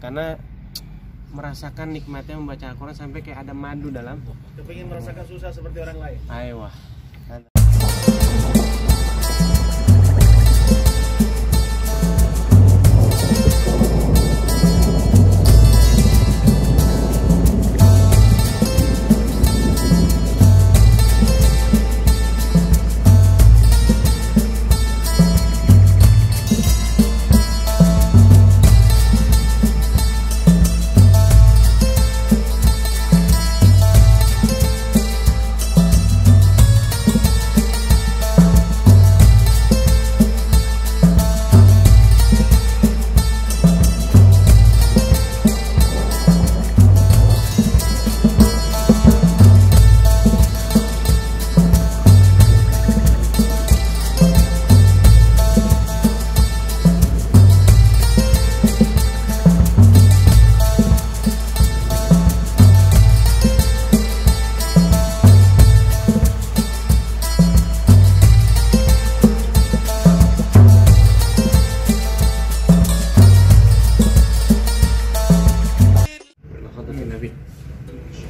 karena merasakan nikmatnya membaca Al-Quran sampai kayak ada madu dalam. Kepingin merasakan susah seperti orang lain. Ayo.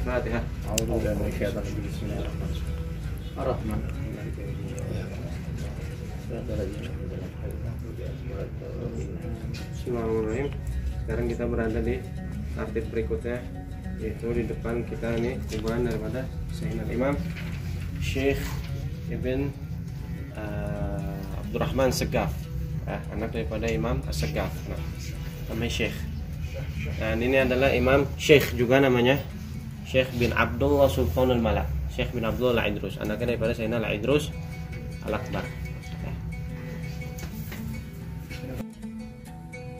Fatihah. Bismillahirrahmanirrahim. Sekarang kita berada di artis berikutnya, yaitu di depan kita nih kuburan daripada Sayyidina Imam Syekh Ibn Abdurrahman Segaf, anak daripada Imam Segaf. Nah, namanya Syekh. Dan ini adalah Imam Syekh juga namanya Syekh bin Abdullah Sultanul Malak, Syekh bin Abdullah Al-Idrus, anaknya daripada Sayyidina Al-Idrus Al-Akbar.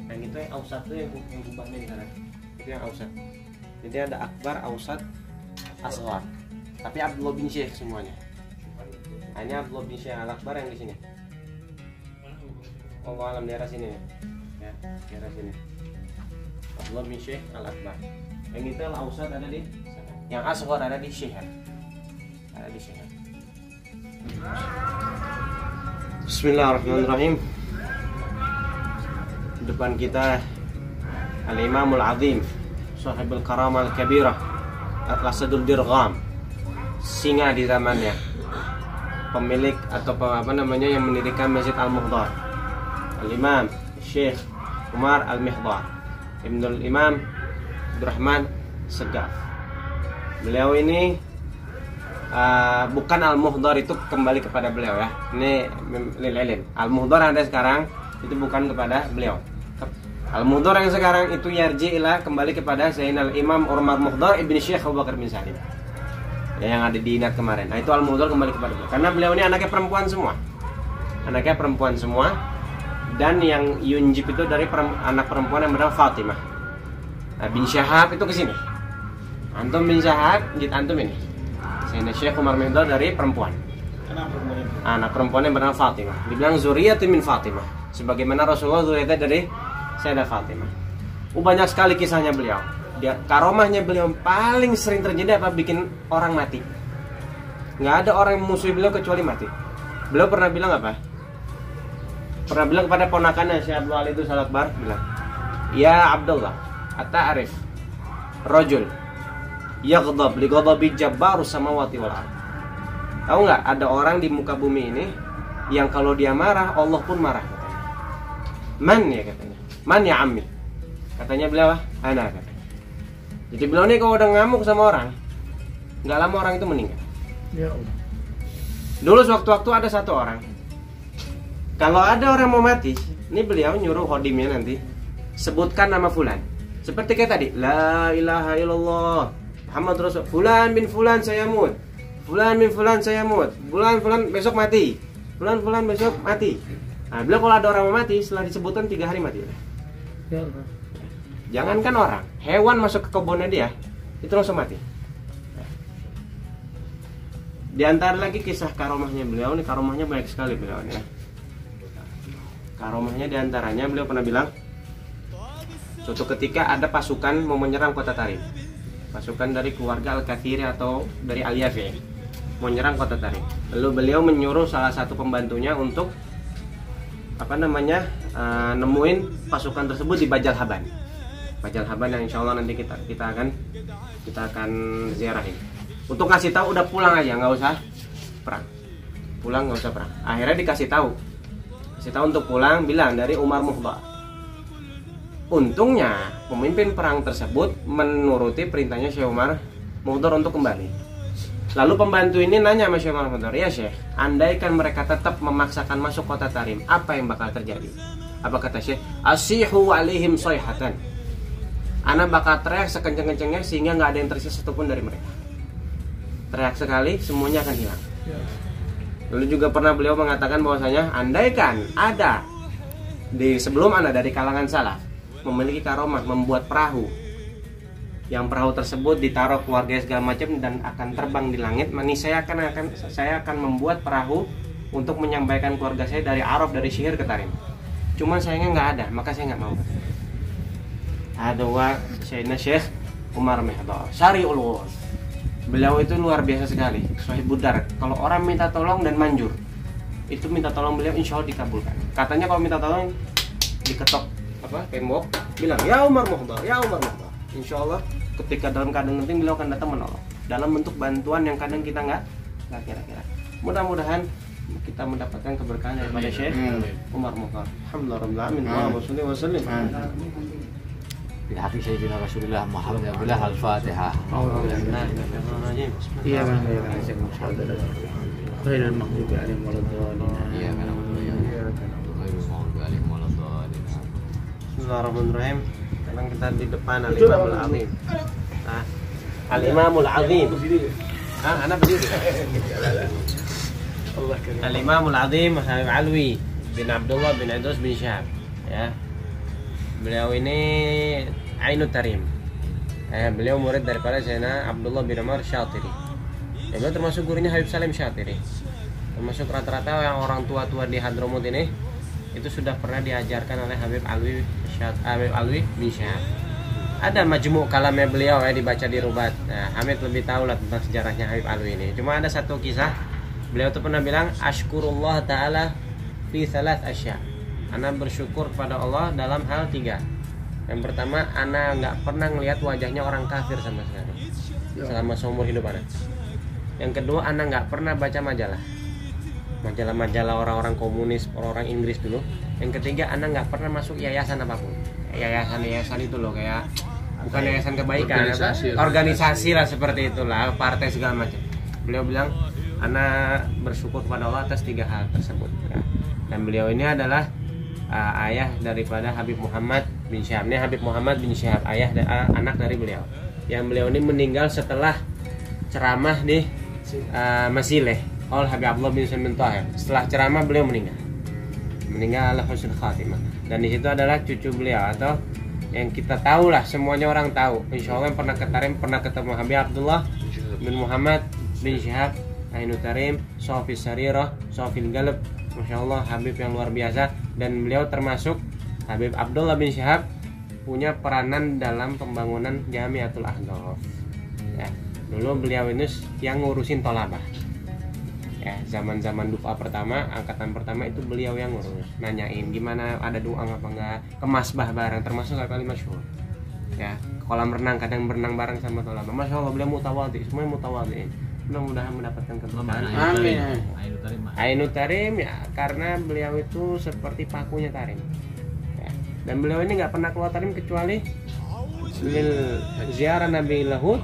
Yang itu yang Ausat itu yang kubahnya di sana. Itu yang Ausat. Jadi ada Akbar, Ausat, Asghar. Tapi Abdullah bin Syekh semuanya. Nah, ini Abdullah bin Syekh Al-Akbar yang di sini. Allah alam daerah sini ya, daerah sini. Abdullah bin Syekh Al-Akbar. Yang itu Al-Ausat ada di sana. Yang Asghar ada di Syekh. Ada di Syekh. Bismillahirrahmanirrahim. Depan kita Al-Imamul Azim, Sahibul Karamah Al-Kabirah, Al-Asadul Dirgham, singa di zamannya, pemilik atau apa namanya yang mendirikan Masjid Al-Muhdar, Al-Imam Syekh Umar Al-Mihdar Ibnul Imam Abdurrahman Segaf. Beliau ini bukan Al-Muhdar, itu kembali kepada beliau ya. Ini lil-ilm. Al-Muhdar ada sekarang itu bukan kepada beliau. Al-Muhdar yang sekarang itu yarji ila kembali kepada Zainal Imam Umar Muhdar Ibn Syekh Abu Bakar bin Salim ya, yang ada di Inat kemarin. Nah, itu Al-Muhdar kembali kepada beliau karena beliau ini anaknya perempuan semua. Anaknya perempuan semua. Dan yang yunjib itu dari anak perempuan yang bernama Fatimah. Nah, bin Syahab itu ke sini. Antum bin Syahab, jid antum ini. Sayyidina Syekh Umar Muhdar dari perempuan. Anak perempuan yang bernama Fatimah. Dibilang zuriyatun min Fatimah. Sebagaimana Rasulullah zuriyatnya dari Sayyidah Fatimah. Banyak sekali kisahnya beliau. Karomahnya beliau paling sering terjadi apa? Bikin orang mati. Nggak ada orang yang memusuhi beliau kecuali mati. Beliau pernah bilang apa? Pernah bilang kepada ponakannya Syekh Abdul Al-Idrus Al-Akbar, bilang, "Ya Abdullah, ata'arif rajul yaghdab li ghadabi jabbarus samawati wal ardh." Tahu nggak, ada orang di muka bumi ini yang kalau dia marah, Allah pun marah katanya. Man ya katanya. Man ya ammi. Katanya beliau, ana katanya. Jadi beliau ini kalau udah ngamuk sama orang, nggak lama orang itu meninggal. Ya Allah. Dulu sewaktu-waktu ada satu orang, kalau ada orang mau mati, ini beliau nyuruh khodimnya nanti sebutkan nama fulan. Seperti kayak tadi, la ilaha illallah Muhammad Rasul, fulan bin fulan saya mut, fulan bin fulan saya mut, fulan besok mati, fulan besok mati. Nah, beliau kalau ada orang mau mati, setelah disebutkan 3 hari mati. Ya Allah. Jangankan orang, hewan masuk ke kebunnya dia, itu langsung mati. Di antara lagi kisah karomahnya beliau, ini karomahnya banyak sekali beliau ini ya. Karomahnya diantaranya beliau pernah bilang, suatu ketika ada pasukan mau menyerang kota Tarim. Pasukan dari keluarga Al-Kathiri atau dari Al-Yafi mau menyerang kota Tarim. Lalu beliau menyuruh salah satu pembantunya untuk nemuin pasukan tersebut di Bajal Haban. Bajal Haban yang insya Allah nanti kita akan ziarahin. Untuk ngasih tahu udah pulang aja, nggak usah perang. Pulang nggak usah perang. Akhirnya dikasih tahu untuk pulang, bilang dari Umar Muhdar. Untungnya pemimpin perang tersebut menuruti perintahnya Syekh Umar Muhdar untuk kembali. Lalu pembantu ini nanya sama Syekh Umar Muhdar, ya Syekh, andaikan mereka tetap memaksakan masuk kota Tarim, apa yang bakal terjadi? Apa kata Syekh? Asihu alaihim sayhatan. Ana bakal teriak sekenceng-kencengnya sehingga nggak ada yang tersisa satupun dari mereka. Teriak sekali, semuanya akan hilang. Lalu juga pernah beliau mengatakan bahwasanya andaikan ada sebelum Ana dari kalangan salaf memiliki karomah membuat perahu, yang perahu tersebut ditaruh keluarga segala macam dan akan terbang di langit, maka saya akan membuat perahu untuk menyampaikan keluarga saya dari Araf, dari Syihir ke Tarim. Cuman sayangnya nggak ada, maka saya nggak mau. Ada Sayyidina Syekh Umar Muhdar Syari'ul Ghus. Beliau itu luar biasa sekali, Sahibud Dar. Kalau orang minta tolong dan manjur, itu minta tolong beliau insya Allah dikabulkan. Katanya kalau minta tolong diketok tembok, bilang ya Umar Muhdar, ya Umar Muhdar. Insya Allah ketika dalam keadaan penting beliau akan datang menolong dalam bentuk bantuan yang kadang kita nggak kira-kira. Mudah-mudahan kita mendapatkan keberkahan daripada Syekh Umar Muhdar. Alhamdulillah, amin. Allahumma sholli wa sallim. بحق سيدنا رسول الله محمد بالله الفاتحة. Iya kan, غير المغضوب عليهم ولا الضالين. Iya kan, غير المغضوب عليهم ولا الضالين. Bismillahirrahmanirrahim. Sekarang kita di depan Al-Imamul Azim. Al-Imamul Azim. Anak berdiri. Al-Imamul Azim Habib Alwi bin Abdullah bin Idrus bin Syihab. Ya. Beliau ini Ainut Tarim. Beliau murid daripada Sayyidina Abdullah bin Umar Syatiri. Beliau termasuk gurunya Habib Salim Syatiri. Termasuk rata-rata yang orang tua-tua di Hadramut ini itu sudah pernah diajarkan oleh Habib Alwi bin Syihab. Ada majmu' kalamnya beliau dibaca di Rubat. Nah, Hamid lebih tahu lah tentang sejarahnya Habib Alwi ini. Cuma ada satu kisah. Beliau tuh pernah bilang Ashkurullah ta'ala fi thalath asya. Ana bersyukur kepada Allah dalam hal 3. Yang pertama, ana nggak pernah ngelihat wajahnya orang kafir sama sekali selama seumur hidup ana. Yang kedua, ana nggak pernah baca majalah orang-orang komunis, orang-orang Inggris dulu. Yang ketiga, ana nggak pernah masuk yayasan apapun. Yayasan itu loh, kayak bukan yayasan kebaikan, organisasi lah seperti itulah, partai segala macam. Beliau bilang, ana bersyukur kepada Allah atas 3 hal tersebut. Dan beliau ini adalah ayah daripada Habib Muhammad bin Syihab. Ini Habib Muhammad bin Syihab, ayah anak dari beliau. Yang beliau ini meninggal setelah ceramah di Masileh oleh Habib Abdullah bin Sulaiman Tahir. Setelah ceramah beliau meninggal ala husnul khatimah. Dan di situ adalah cucu beliau, atau yang kita tahu lah, semuanya orang tahu. Insya Allah yang pernah ke Tarim pernah ketemu Habib Abdullah bin Muhammad bin Syihab Ainut Tarim, Sofis Sarirah, Sofil Galab. Masya Allah, Habib yang luar biasa. Dan beliau termasuk Habib Abdullah bin Syihab punya peranan dalam pembangunan Jamiatul Ahdaf. Ya, dulu beliau ini yang ngurusin tolabah. Ya, zaman-zaman dufa pertama, angkatan pertama itu beliau yang ngurus, nanyain gimana ada doa apa enggak, ke masbah bareng, termasuk kali masyhur. Ya, kolam renang, kadang berenang bareng sama tolabah. Masya Allah, beliau mutawadhi, semuanya mutawadhi. Mudah-mudahan mendapatkan keberkahan. Amin. Ainut Tarim ya, karena beliau itu seperti pakunya Tarim. Ya. Dan beliau ini nggak pernah keluar Tarim kecuali ziarah Nabi Lahud.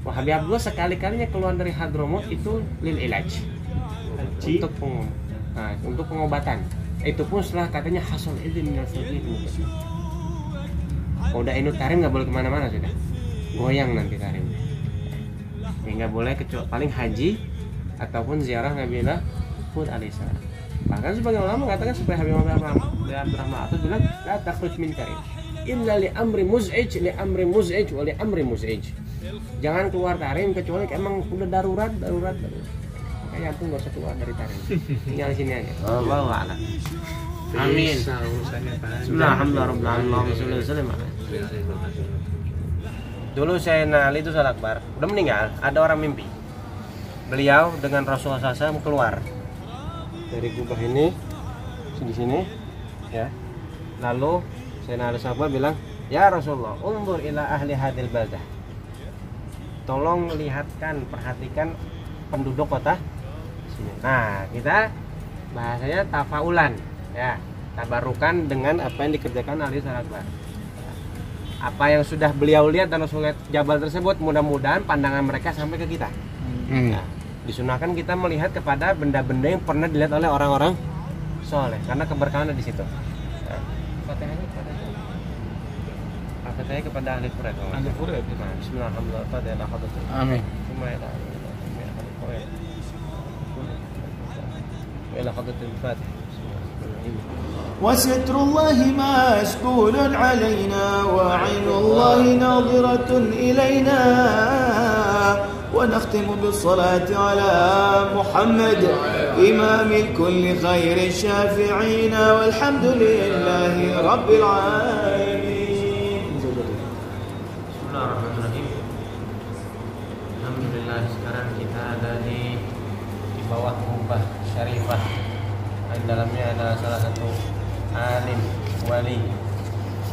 Wah, Habib Abdullah sekali-kalinya keluar dari Hadramut itu lil ilaj, untuk pengobatan. Itu pun setelah katanya hasil izin minal sultan. Udah Ainut Tarim nggak boleh kemana-mana sudah, goyang nanti Tarim. Nggak boleh kecuali paling haji ataupun ziarah Nabi Lahud alaihissalam. Bahkan sebagian ulama mengatakan supaya Habib Abdurrahman Atas bilang la takhruj min Tarim illa li amri muz'ij wa li amri muz'ij. Jangan keluar Tarim kecuali emang udah darurat. Makanya antum nggak usah keluar dari Tarim, tinggal di sini aja. Allahu a'lam. Amin. Bismillahirrahmanirrahim. Dulu Sayyidina Ali itu Salat Akbar, udah meninggal, ada orang mimpi beliau dengan Rasulullah SAW keluar dari gubah ini di sini, ya. Lalu Sayyidina Ali sahabat bilang, "Ya Rasulullah, unzur ila ahli hadil baldah." Tolong lihatkan, perhatikan penduduk kota sini. Nah, kita bahasanya tafaulan, ya, tabarukan dengan apa yang dikerjakan Ali sahabat. Apa yang sudah beliau lihat dan Rasul lihat jabal tersebut, mudah-mudahan pandangan mereka sampai ke kita. Nah, disunahkan kita melihat kepada benda-benda yang pernah dilihat oleh orang-orang soleh, karena keberkahan ada di situ. Fatihahnya kepada siapa? Fatihahnya kepada ahli Quran. Ahli Quran. Bismillahirrahmanirrahim. Amin. Ila hadratil Fatih. وستر الله مشكول علينا وعين الله ناظرة إلينا ونختم بالصلاة على محمد إمام الكل خير الشافعين والحمد لله رب العالمين. Bismillahirrahmanirrahim. Alhamdulillah, sekarang kita ada di bawah kubah syarifah. Di dalamnya ada salah satu alim wali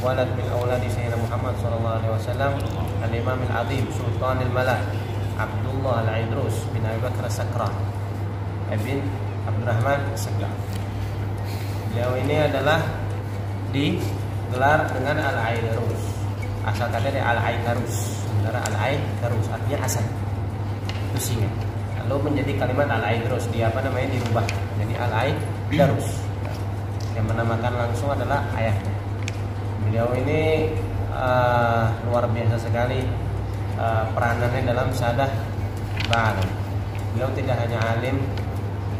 walad min auladi Sayyidina Muhammad sallallahu alaihi wasallam, al-Imam al-Azim Sultan al-Malak Abdullah al-Aidrus bin Abi Bakar as-Sakran ibn Abdurrahman as-Sakran. Beliau ini adalah digelar dengan al-Aidrus. Asal kata dari al-Aidarus. Sementara al-Aidarus artinya asal. Itu singa. Lalu menjadi kalimat al-Aidrus, dia apa namanya dirubah jadi al-Aidarus. Yang menamakan langsung adalah ayahnya. Beliau ini luar biasa sekali peranannya dalam syahadah ba'alam. Beliau tidak hanya alim,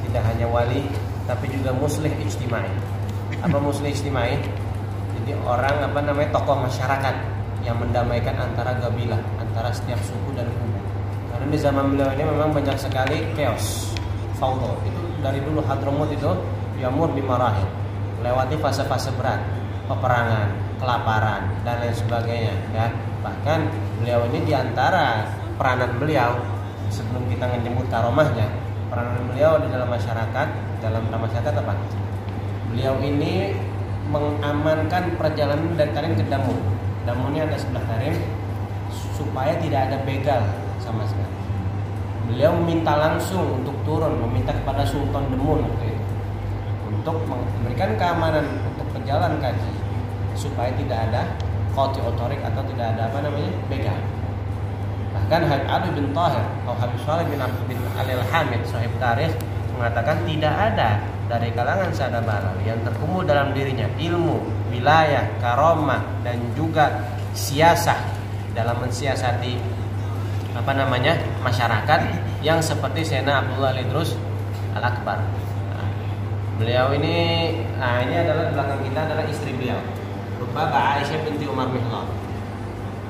tidak hanya wali, tapi juga muslih ijtimai. Apa muslih ijtimai? Jadi orang apa namanya tokoh masyarakat yang mendamaikan antara kabilah, antara setiap suku dan kubu. Karena di zaman beliau ini memang banyak sekali chaos, faudo. Itu dari dulu Hadramut itu yamur bimarahil, lewati fase-fase berat, peperangan, kelaparan dan lain sebagainya. Ya, bahkan beliau ini diantara peranan beliau sebelum kita menyebut karomahnya, peranan beliau di dalam masyarakat apa? Beliau ini mengamankan perjalanan dari Tarim ke Damun. Damunnya ada sebelah Tarim supaya tidak ada begal sama sekali. Beliau meminta langsung untuk turun, meminta kepada Sultan Damun untuk memberikan keamanan untuk pejalan kaki supaya tidak ada qati otorik atau tidak ada apa namanya begal. Bahkan Habib Ali bin Tahir atau Habib Saleh bin Ali al-Hamid sahib tarikh mengatakan tidak ada dari kalangan sahabat bala yang terkumpul dalam dirinya ilmu, wilayah, karomah dan juga siasah dalam mensiasati apa namanya masyarakat yang seperti Sayyidina Abdullah al-Idrus al-Akbar. Beliau ini, ini adalah belakang kita adalah istri beliau, Rupa Aisyah binti Umar Mihdhar,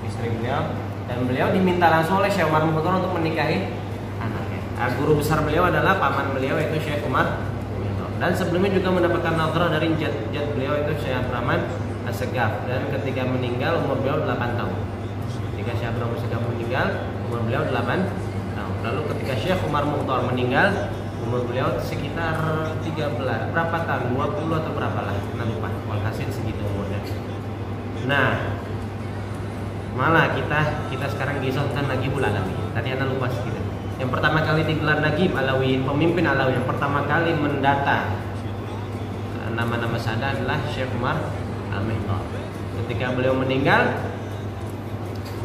istri beliau, dan beliau diminta langsung oleh Syekh Umar Mihdhar untuk menikahi anaknya. Guru besar beliau adalah paman beliau yaitu Syekh Umar Mihdhar, dan sebelumnya juga mendapatkan nadrah dari jad beliau itu Syekh Abdurrahman As-Segaf, dan ketika meninggal umur beliau 8 tahun. Ketika Syekh Abdurrahman As-Segaf meninggal umur beliau 8 tahun. Lalu ketika Syekh Umar Mihdhar meninggal umur beliau sekitar 13 berapa tahun, 20 atau berapa lah, lupa. Walhasil segitu umurnya. Nah, malah kita sekarang gisahkan Nagib Alawi. Tadi anda lupa sedikit. Yang pertama kali digelar Nagib Alawi, pemimpin Alawi yang pertama kali mendata nama-nama sada adalah Syekh Umar Al-Mihdhar. Ketika beliau meninggal,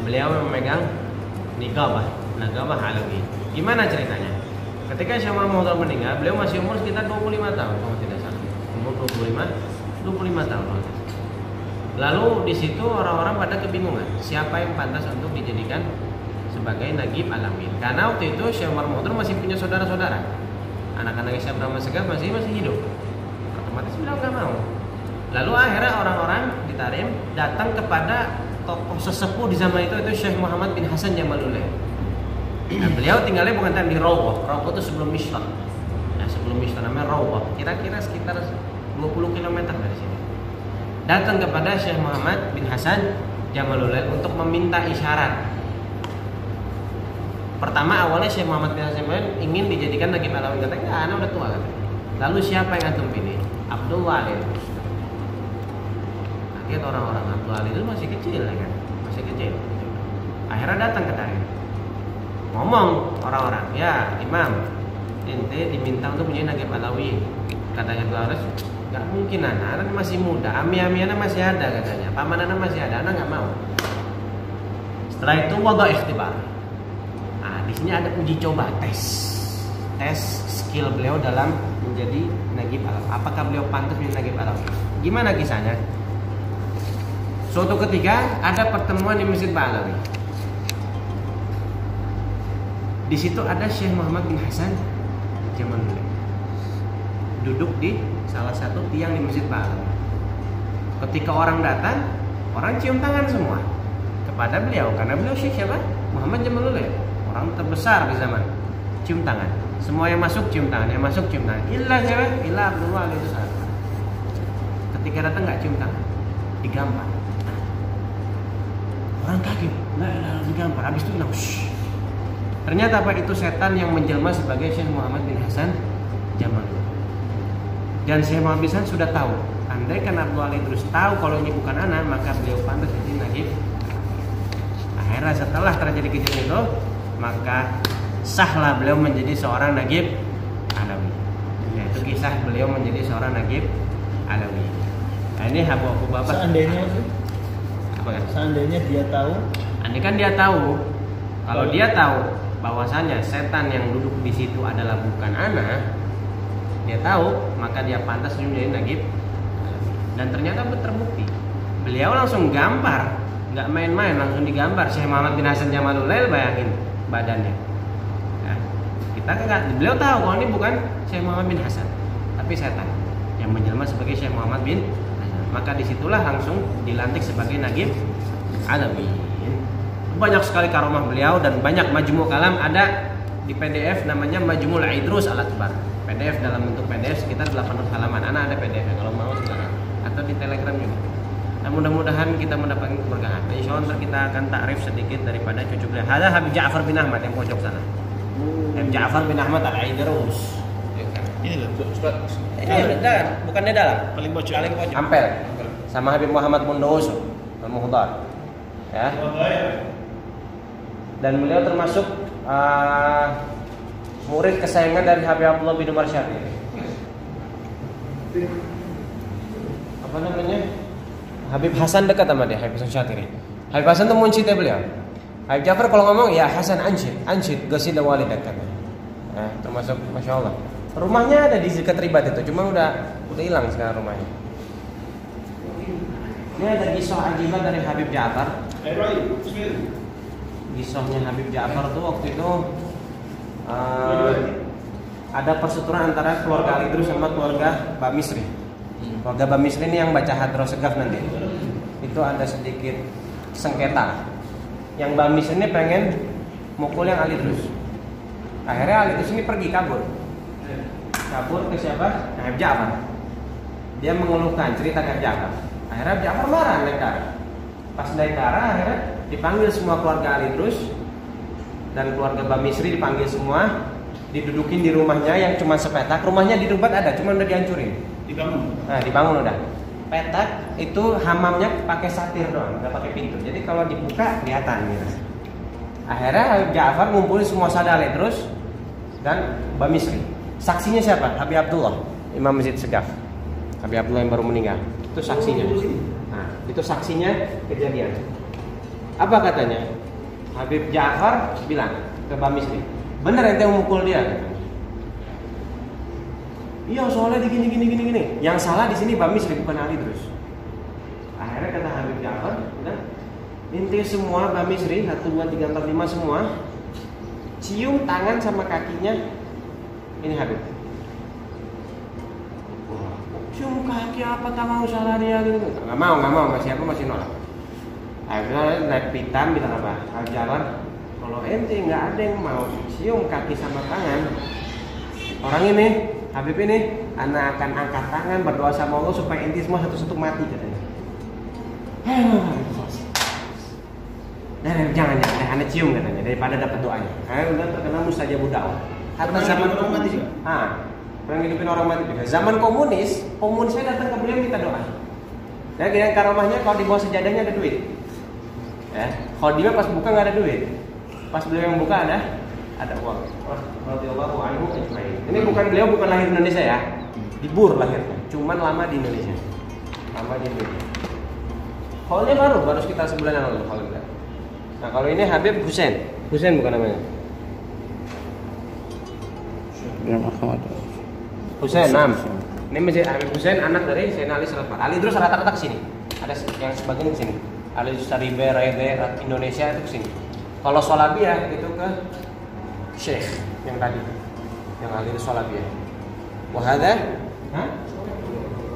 beliau memegang Nagabah Alawi. Gimana ceritanya? Ketika Syekh Umar Mihdhar meninggal, beliau masih umur sekitar 25 tahun, kalau tidak salah. Umur 25 tahun. Lalu di situ orang-orang pada kebingungan, siapa yang pantas untuk dijadikan sebagai Nagib Alawi. Karena waktu itu Syekh Umar Mihdhar masih punya saudara-saudara. Anak-anak Syekh Abdurrahman As-Segaf masih hidup. Otomatis beliau nggak mau. Lalu akhirnya orang-orang di Tarim datang kepada tokoh sesepuh di zaman itu Syekh Muhammad bin Hasan Jamalulail. Nah, beliau tinggalnya bukan di Rawah. Rawah itu sebelum Mishrah. Nah, sebelum Mishrah namanya Rawah. Kira-kira sekitar 20 km dari sini. Datang kepada Syekh Muhammad bin Hasan Jamalulail untuk meminta isyarat. Pertama awalnya Syekh Muhammad bin Hasan Jamalulail ingin dijadikan Nagib Alawi. Katanya, anak udah tua. Lalu siapa yang antum pilih? Abdullah al-Idrus. kaget orang-orang. Abdul Ali itu masih kecil ya kan, masih kecil. Akhirnya datang ke Tarim, ngomong orang-orang, ya Imam, ente diminta untuk punya Nagib Alawi. Katanya Abdul Aziz, nggak mungkin anak masih muda, ami-ami anak masih ada katanya, paman anak masih ada, anak nggak mau. Setelah itu wada ikhtibar. Nah, di sini ada uji coba, tes skill beliau dalam menjadi Nagib Alawi. Apakah beliau pantas menjadi Nagib Alawi? Gimana kisahnya? Suatu ketika ada pertemuan di Masjid Ba'alawi. Di situ ada Syekh Muhammad bin Hasan Jamaludin duduk di salah satu tiang di Masjid Ba'alawi. Ketika orang datang, orang cium tangan semua kepada beliau karena beliau Syekh siapa? Muhammad Jamaludin, orang terbesar di zaman. Cium tangan. Semua yang masuk cium tangan, yang masuk cium tangan. Illa siapa? Illa Abdullah itu salah. Ketika datang nggak cium tangan, digampar. Orang kaget, lah digampar. Habis itu bilang, shh. Ternyata apa itu setan yang menjelma sebagai Syekh Muhammad bin Hasan Jamaludin. Dan Syekh Muhammad bin Hasan sudah tahu. Andai kan Abdul Ali terus tahu kalau ini bukan anak, maka beliau pantas jadi Nagib. Akhirnya setelah terjadi kejadian itu, maka sahlah beliau menjadi seorang Nagib Alawi. Yaitu kisah beliau menjadi seorang Nagib Alawi. Nah, ini Abu Bapak. Seandainya dia tahu. Andai kan dia tahu, kalau dia tahu bahwasanya setan yang duduk di situ adalah bukan anak, dia tahu, maka dia pantas menjadi Nagib. Dan ternyata terbukti. Beliau langsung gampar, nggak main-main, langsung digambar. Syekh Muhammad bin Hasan Jamaludin, bayangin badannya. Ya, kita kan, beliau tahu kalau ini bukan Syekh Muhammad bin Hasan, tapi setan yang menjelma sebagai Syekh Muhammad bin Hasan. Maka disitulah langsung dilantik sebagai Nagib Alawi. Banyak sekali karomah beliau dan banyak majmu' kalam ada di PDF namanya Majmul Idrus Al-Akbar. PDF dalam bentuk PDF sekitar 800 halaman. Anak ada PDF kalau mau silakan. Atau di Telegram juga. Nah, mudah-mudahan kita mendapatkan keberkahan. Insyaallah ntar kita akan takrif sedikit daripada cucu beliau. Ada Habib Ja'far bin Ahmad yang pojok sana. Habib Ja'far bin Ahmad Al-Idrus. Ini loh, Ustaz. Bukan di dalam. Paling pojok. Ampel. Sama Habib Muhammad Mundawus Al-Muhdar. Ya. Dan beliau termasuk murid kesayangan dari Habib Abdullah bin Umar Syafii. Apa namanya? Habib Hasan dekat sama dia, Habib Hasan Syatiri. Habib Hasan tuh muncitnya beliau. Habib Ja'far kalau ngomong, ya Hasan anshid, gasida walidak katanya. Nah, termasuk Masya Allah. Rumahnya ada di dekat Ribat itu, cuma udah hilang sekarang rumahnya. Ini ada kisah ajibah dari Habib Ja'far. Kisahnya Habib Ja'far tuh waktu itu ada perseteruan antara keluarga Ali Idrus sama keluarga Mbak Misri. Keluarga Mbak Misri ini yang baca Hadroh Segaf nanti. Itu ada sedikit sengketa. Yang Mbak Misri ini pengen mukul yang Ali Idrus. Akhirnya Ali Idrus ini pergi kabur ke siapa? Habib Ja'far. Dia mengeluhkan cerita Habib Ja'far. Akhirnya Habib Ja'far marah naik darah. Pas naik darah akhirnya dipanggil semua keluarga Ali Idrus dan keluarga Mbak Misri dipanggil semua, didudukin di rumahnya yang cuma sepetak. Rumahnya di Ribat ada, cuma udah dihancurin. Dibangun udah. Petak itu hamamnya pakai satir doang, nggak pakai pintu. Jadi kalau dibuka kelihatan gitu. Akhirnya Habib Ja'far ngumpulin semua sadar Ali Idrus dan Mbak Misri. Saksinya siapa? Habib Abdullah, Imam Masjid Segaf. Habib Abdullah yang baru meninggal. Itu saksinya. Nah, itu saksinya kejadian. Apa katanya? Habib Ja'far bilang ke Mbak Misri, bener ente memukul dia? Iya, soalnya gini. Yang salah di sini Mbak Misri bukan Ali Idrus. Akhirnya kata Habib Ja'far, bilang, ente semua Mbak Misri 1, 2, 3, 4, 5 semua cium tangan sama kakinya ini Habib. Cium kaki apa tak mau salah dia gitu. Nggak mau, masih nolak. Akhirnya naik pitam bilang apa? Habib Ja'far, kalau ente nggak ada yang mau cium kaki sama tangan, orang ini Habib ini, anak akan angkat tangan berdoa sama Allah supaya ente semua satu-satu mati katanya. Dan jangan anak cium katanya daripada dapat doanya. Karena udah terkenal mustajabud da'wah. Hatta zaman orang mati juga. Orang hidupin orang mati juga. Zaman komunis saya datang ke beliau minta doa. Nah, yang karomahnya kalau di bawah sejadahnya ada duit. Ya, kalau dia pas buka nggak ada duit. Pas beliau yang buka ada uang. Radhiyallahu anhu ajmain. Ini beliau bukan lahir di Indonesia ya. Di Bur lahirnya. Cuman lama di Indonesia. Haulnya baru sekitar sebulan yang lalu haulnya. Nah, kalau ini Habib Husain. Husain bukan namanya. Husain, Ini masih Habib Husain, anak dari Sayyidina Ali sallallahu alaihi wasallam. Ali terus rata-rata ke sini. Ada yang sebagian ke sini. Ali Saribe, Raide, Indonesia itu ke sini. Kalau Solabiyah itu ke Syekh yang tadi. Yang Ali Solabiyah. Wahada?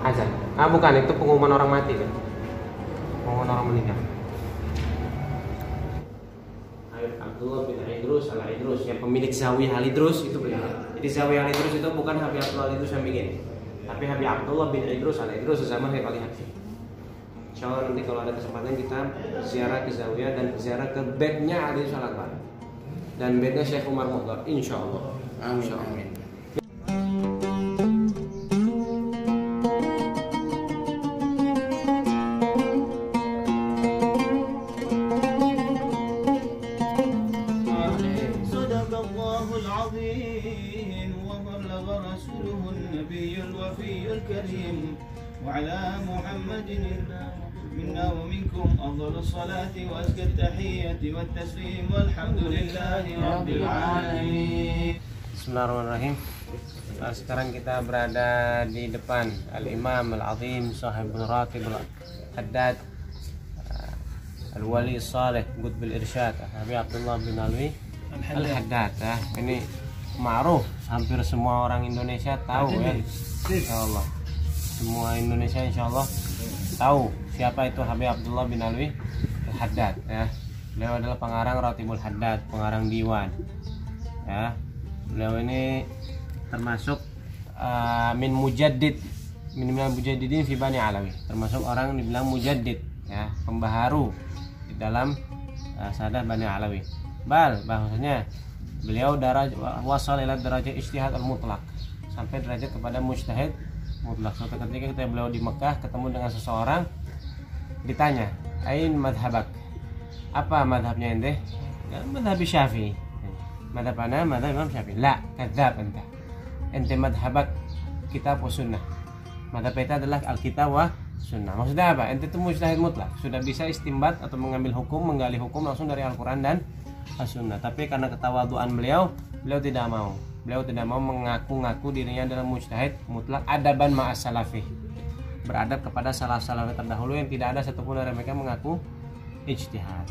Azan. Bukan, itu pengumuman orang mati kan. Pengumuman orang meninggal. Abdullah bin Idrus al-Idrus yang pemilik Zawiyah Al-Idrus itu beliau. Jadi Zawiyah Al-Idrus itu bukan Habib Abdullah Al-Idrus yang bikin, tapi Habib Abdullah bin Idrus al-Idrus zaman Habib Ali Habsyi. Insyaallah nanti kalau ada kesempatan kita ziarah ke Zawiyah dan ziarah ke bednya Ali Salakbar dan bednya Syekh Umar Muhdar. Insyaallah. Amin. وعلى محمد منا ومنكم أفضل الصلاة وأزكى التحية والتسليم والحمد لله رب العالمين. Bismillahirrahmanirrahim. Sekarang kita berada di depan Al-Imam Al-Azim Sahibul Ratib Al-Haddad Al-Wali Saleh Qutbil Irsyad Habib Abdullah bin Alwi Al-Haddad. Ini ma'ruf, hampir semua orang Indonesia tahu ya. Insyaallah semua Indonesia insyaallah tahu siapa itu Habib Abdullah bin Alwi Al-Haddad ya. Beliau adalah pengarang Ratibul Haddad, pengarang diwan ya. Beliau ini termasuk min mujaddidin fi Bani Alawi, termasuk orang yang dibilang mujaddid ya, pembaharu di dalam sadah Bani Alawi. Bahwasanya beliau wasal ila derajat ijtihad al-mutlaq, sampai derajat kepada mujtahid mutlak. Suatu ketika kita beliau di Mekah ketemu dengan seseorang, ditanya, "Ain madhabak?" Apa madhabnya ente? Ya, madhab Syafi'i. Madhab ana, madhab Imam Syafi'i. La, kadzab ente. Ente madhabak kitab wa sunnah. Madhab kita adalah Alkitab wa sunnah. Maksudnya apa? Ente itu mujtahid mutlak, sudah bisa istimbat atau mengambil hukum, menggali hukum langsung dari Al-Quran dan As-Sunnah. Tapi karena ketawaduan beliau tidak mau. Beliau tidak mau mengaku-ngaku dirinya adalah mujtahid mutlak, adaban ma'as salafi, beradab kepada salaf-salaf terdahulu yang tidak ada satupun dari mereka mengaku ijtihad.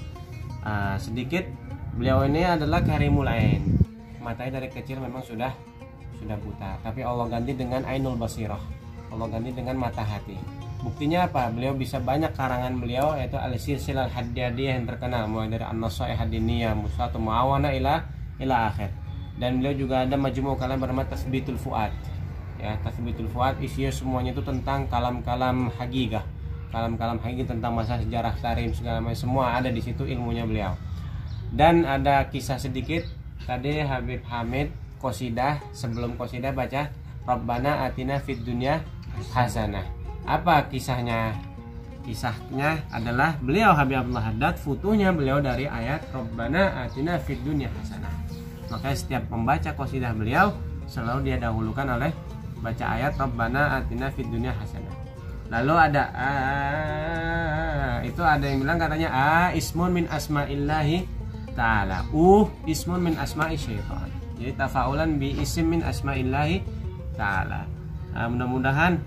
Sedikit, beliau ini adalah karimul ain, matanya dari kecil memang sudah buta, tapi Allah ganti dengan ainul basirah, Allah ganti dengan mata hati. Buktinya apa? Beliau bisa banyak karangan beliau, yaitu al-silsilah al-haddadiyah yang terkenal, mulai dari an-nasaih ad-diniyah, musatu muawana ila akhir. Dan beliau juga ada majmu' kalam bernama Tathbitul Fuad ya. Tathbitul Fuad isinya semuanya itu tentang kalam-kalam hagigah, kalam-kalam hagigah tentang masa sejarah tarim segala macam, semua ada di situ ilmunya beliau. Dan ada kisah sedikit tadi Habib Hamid qasidah, sebelum qasidah baca Rabbana atina fid dunya hasanah. Apa kisahnya? Kisahnya adalah beliau Habib Abdullah Haddad, futuhnya beliau dari ayat Rabbana atina fid dunya hasanah. Maka setiap membaca qasidah beliau selalu dia dahulukan oleh baca ayat Rabbana atina fid dunya hasanah. Lalu ada itu ada yang bilang katanya ismun min asma'illahi ta'ala, ismun min asma'i syaitan. Jadi tafaulan bi isim min asma'illahi ta'ala. Mudah-mudahan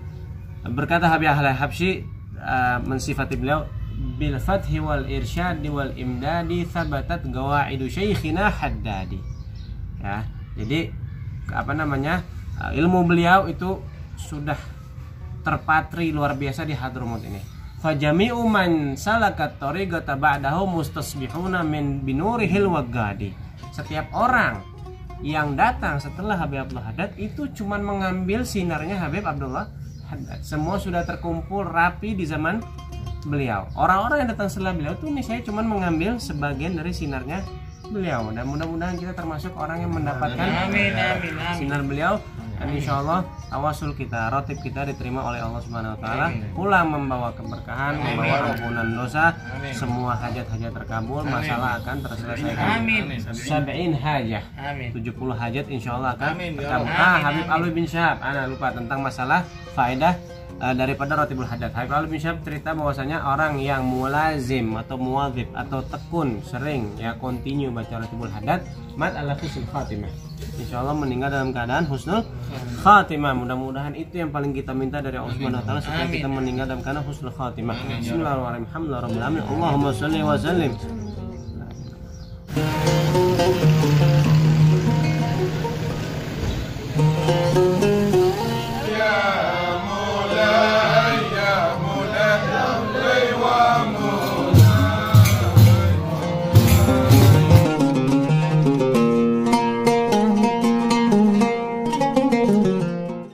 berkata Habib Ali Habsyi mensifati beliau bil fathi wal irsyadi wal imdadi thabatat gawaidu syekhina haddadi ya. Jadi ilmu beliau itu sudah terpatri luar biasa di Hadramut ini. Fajami'u man salakat tariqata ba'dahu mustasbihuna min binurihil wagadi. Setiap orang yang datang setelah Habib Abdullah Haddad itu cuma mengambil sinarnya Habib Abdullah Haddad. Semua sudah terkumpul rapi di zaman beliau. Orang-orang yang datang setelah beliau tuh nih saya cuma mengambil sebagian dari sinarnya beliau. Dan mudah-mudahan kita termasuk orang yang mendapatkan sinar beliau Dan insya Allah tawasul kita, rotib kita diterima oleh Allah Subhanahu Wa Taala. Pulang membawa keberkahan, membawa ampunan dosa, semua hajat-hajat terkabul, masalah akan terselesaikan. Sab'in hajah, 70 hajat insya Allah akan terkabul. Habib Alwi bin Syahab, ana lupa tentang masalah faedah daripada rotibul hajat. Habib Alwi bin Syahab cerita bahwasanya orang yang mulazim atau muwadzib atau tekun sering ya continue baca rotibul hajat, mat ala husnul khatimah. Insya Allah meninggal dalam keadaan husnul khatimah. Mudah-mudahan itu yang paling kita minta dari Allah Subhanahu Wa Taala supaya kita meninggal dalam keadaan husnul khatimah. Bismillahirrahmanirrahim. Alhamdulillahirabbil alamin. Allahumma shalli wa sallim.